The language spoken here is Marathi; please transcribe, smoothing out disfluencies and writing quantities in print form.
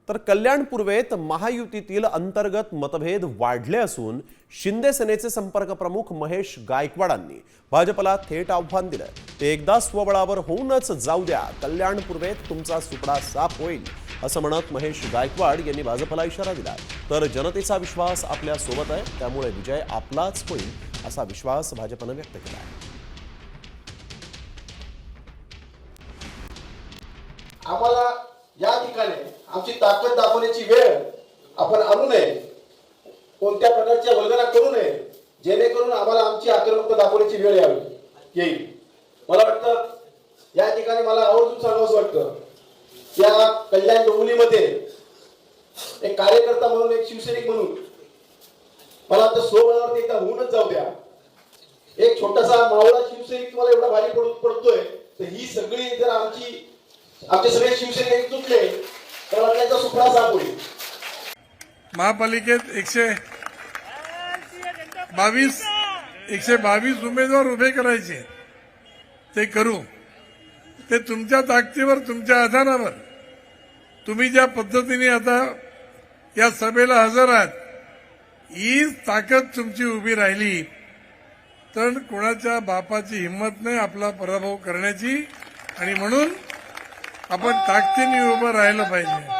तर कल्याण पूर्वेत महायुतीतील अंतर्गत मतभेद वाढले असून शिंदे सेनेचे संपर्क प्रमुख महेश गायकवाडांनी भाजपला थेट आव्हान दिलं। ते एकदा स्वबळावर होऊनच जाऊ द्या, कल्याण पूर्वेत तुमचा सुपडा साफ होईल असं म्हणत महेश गायकवाड यांनी भाजपला इशारा दिला। तर जनतेचा विश्वास आपल्या सोबत आहे, त्यामुळे विजय आपलाच होईल असा विश्वास भाजपने व्यक्त केला आहे। आम्हाला या ठिकाणी आमची ताकद दाखवण्याची वेळ आपण आणू नये, कोणत्या प्रकारच्या वल्गना करू नये, जेणेकरून आम्हाला आमची आक्रमकता दाखवण्याची वेळ येईल। मला वाटतं या ठिकाणी मला आवर्जून सांगावंसं वाटतं, या कल्याण डोंबिवलीमध्ये एक कार्यकर्ता म्हणून, एक शिवसैनिक म्हणून मला आता स्वबळावरती एकदा होऊनच जाऊ द्या। एक छोटासा मावळा शिवसैनिक तुम्हाला एवढा भारी पडतोय, तर ही सगळी जर आमचे सगळे शिवसैनिक एकजुटले तर आपल्याचा सुपडा साफ होईल। महापालिकेत 122 उमेदवार उभे करायचे, ते करू। ते तुमच्या ताकदीवर, तुमच्या आधारावर, तुम्ही ज्या पद्धतीने आता या सभेला हजर आहात, हीच ताकद तुमची उभी राहिली तर कोणाच्या बापाची हिंमत नाही आपला पराभव करण्याची, आणि म्हणून आपण ताकदीने उभं राहिलं पाहिजे।